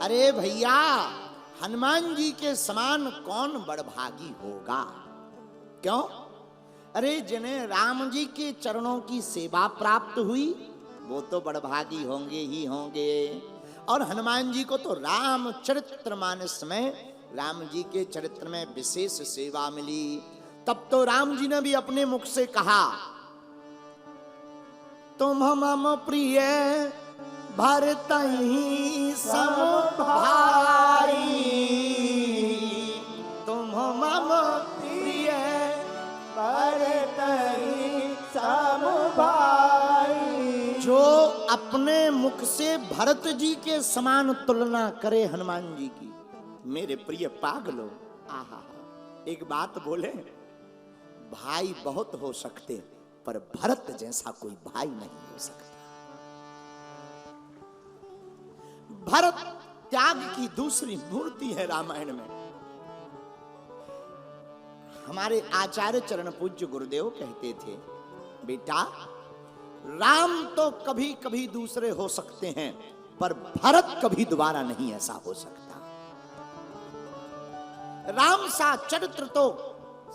अरे भैया, हनुमान जी के समान कौन बड़भागी होगा? क्यों? अरे जिन्हें राम जी के चरणों की सेवा प्राप्त हुई वो तो बड़भागी होंगे ही होंगे। और हनुमान जी को तो रामचरितमानस में राम जी के चरित्र में विशेष सेवा मिली। तब तो राम जी ने भी अपने मुख से कहा, तुम मम प्रिय भरतहि सम भाई, तुम मम प्रिय भरतहि सम भाई। जो अपने मुख से भरत जी के समान तुलना करे हनुमान जी की, मेरे प्रिय पागलों, आहा, एक बात बोले, भाई बहुत हो सकते पर भरत जैसा कोई भाई नहीं हो सकता। भरत त्याग की दूसरी मूर्ति है रामायण में। हमारे आचार्य चरण पूज्य गुरुदेव कहते थे, बेटा राम तो कभी कभी दूसरे हो सकते हैं पर भरत कभी दोबारा नहीं ऐसा हो सकता। राम सा चरित्र तो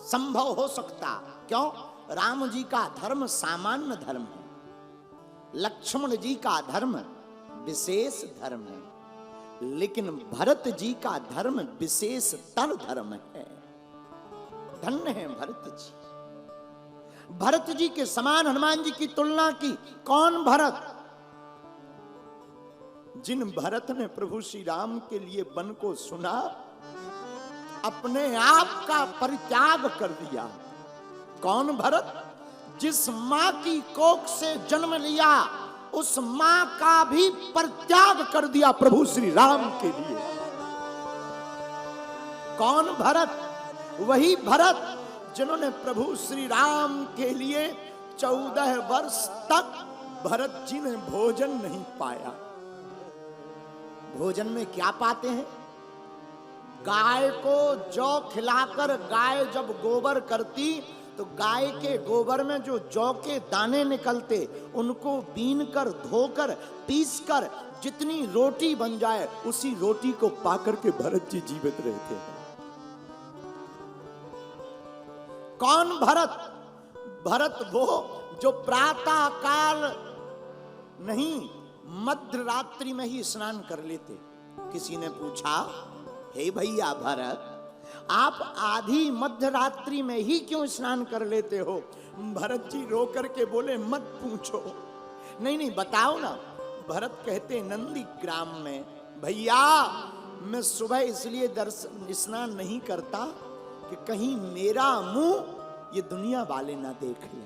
संभव हो सकता, क्यों? राम जी का धर्म सामान्य धर्म है, लक्ष्मण जी का धर्म विशेष धर्म है, लेकिन भरत जी का धर्म विशेष तर धर्म है। धन्य है भरत जी। भरत जी के समान हनुमान जी की तुलना की। कौन भरत? जिन भरत ने प्रभु श्री राम के लिए वन को सुना, अपने आप का परित्याग कर दिया। कौन भरत? जिस मां की कोख से जन्म लिया उस मां का भी परित्याग कर दिया प्रभु श्री राम के लिए। कौन भरत? वही भरत जिन्होंने प्रभु श्री राम के लिए 14 वर्ष तक भरत जी ने भोजन नहीं पाया। भोजन में क्या पाते हैं? गाय को जौ खिलाकर गाय जब गोबर करती तो गाय के गोबर में जो जौ के दाने निकलते उनको बीन कर, धोकर, पीस कर जितनी रोटी बन जाए उसी रोटी को पाकर के भरत जी जीवित रहते हैं। कौन भरत? भरत वो जो प्रातः काल नहीं मध्य रात्रि में ही स्नान कर लेते। किसी ने पूछा, हे भैया भरत, आप आधी मध्य रात्रि में ही क्यों स्नान कर लेते हो? भरत जी रो करके बोले, मत पूछो। नहीं बताओ ना। भरत कहते, नंदी ग्राम में भैया मैं सुबह इसलिए स्नान नहीं करता कि कहीं मेरा मुंह ये दुनिया वाले ना देख ले।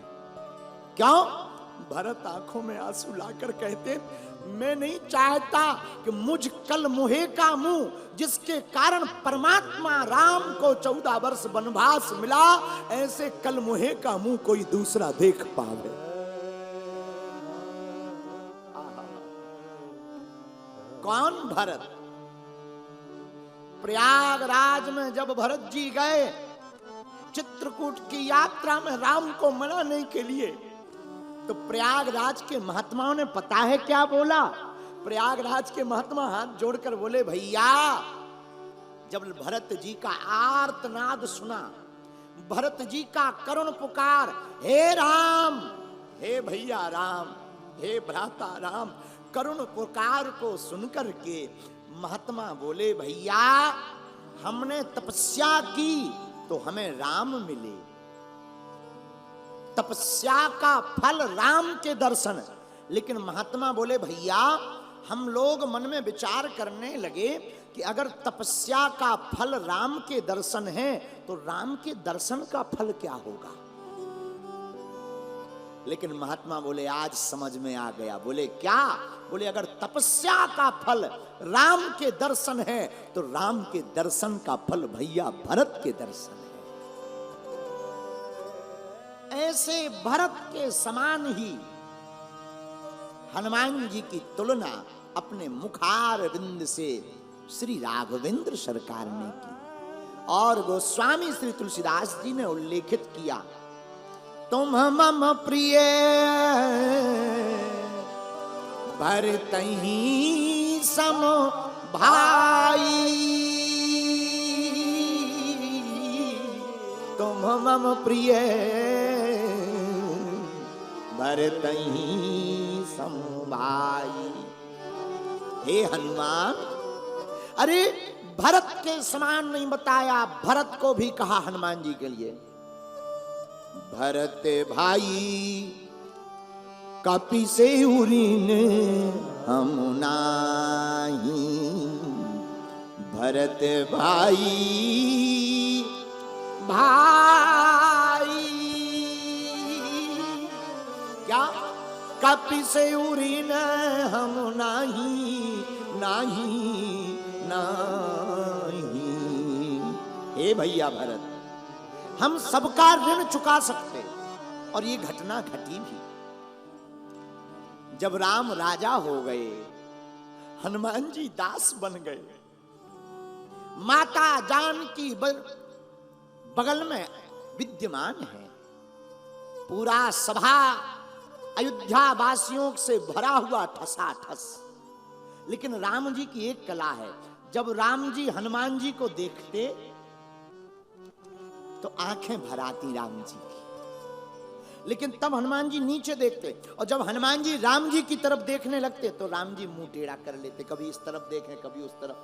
क्यों? भरत आंखों में आंसू लाकर कहते, मैं नहीं चाहता कि मुझ कल मुहे का मुंह जिसके कारण परमात्मा राम को 14 वर्ष वनवास मिला, ऐसे कल मुहे का मुंह कोई दूसरा देख पावे। कौन भरत? प्रयागराज में जब भरत जी गए चित्रकूट की यात्रा में राम को मनाने के लिए, तो प्रयागराज के महात्माओं ने पता है क्या बोला? प्रयागराज के महात्मा हाथ जोड़कर बोले, भैया जब भरत जी का आर्तनाद सुना, भरत जी का करुण पुकार, हे राम, हे भैया राम, हे भ्राता राम, करुण पुकार को सुनकर के महात्मा बोले, भैया हमने तपस्या की तो हमें राम मिले। तपस्या का फल राम के दर्शन। लेकिन महात्मा बोले, भैया हम लोग मन में विचार करने लगे कि अगर तपस्या का फल राम के दर्शन है तो राम के दर्शन का फल क्या होगा? लेकिन महात्मा बोले, आज समझ में आ गया। बोले क्या? बोले अगर तपस्या का फल राम के दर्शन है तो राम के दर्शन का फल भैया भरत के दर्शन है। ऐसे भरत के समान ही हनुमान जी की तुलना अपने मुखार बिंद से श्री राघवेंद्र सरकार ने की और गोस्वामी श्री तुलसीदास जी ने उल्लेखित किया, तुम मम प्रिय भरतहि सम भाई। मम प्रिय भरतहि समभाई। हे हनुमान, अरे भरत के समान नहीं बताया, भरत को भी कहा हनुमान जी के लिए, भरत भाई कपि से उरीन हम नाही। भरत भाई भाई क्या कपि से उरीन हम नाही नाही नाही। हे भैया भरत, हम सबका ऋण चुका सकते, और ये घटना घटी भी। जब राम राजा हो गए, हनुमान जी दास बन गए, माता जानकी बगल में विद्यमान है, पूरा सभा अयोध्या वासियों से भरा हुआ ठसाठस। लेकिन राम जी की एक कला है, जब राम जी हनुमान जी को देखते तो आंखें भर आती राम जी की, लेकिन तब हनुमान जी नीचे देखते, और जब हनुमान जी राम जी की तरफ देखने लगते तो राम जी मुंह टेढ़ा कर लेते, कभी इस तरफ देखें कभी उस तरफ।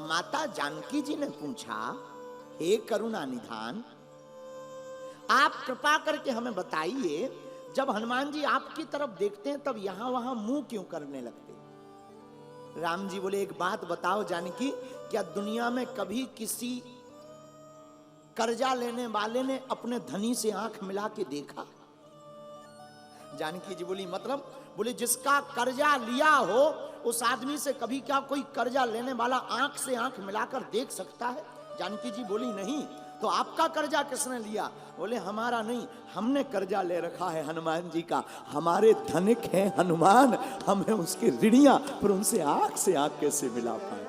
माता जानकी जी ने पूछा, हे करुणा निधान, आप कृपा करके हमें बताइए, जब हनुमान जी आपकी तरफ देखते हैं तब यहां वहां मुंह क्यों करने लगते? राम जी बोले, एक बात बताओ जानकी, क्या दुनिया में कभी किसी कर्जा लेने वाले ने अपने धनी से आंख मिला के देखा? जानकी जी बोली, मतलब? बोले, जिसका कर्जा लिया हो उस आदमी से कभी क्या कोई कर्जा लेने वाला आंख से आंख मिलाकर देख सकता है? जानकी जी बोली, नहीं। तो आपका कर्जा किसने लिया? बोले, हमारा नहीं, हमने कर्जा ले रखा है हनुमान जी का, हमारे धनिक हैं हनुमान, हमें उसके ऋणिया, पर उनसे आंख से आंख कैसे मिला पाए?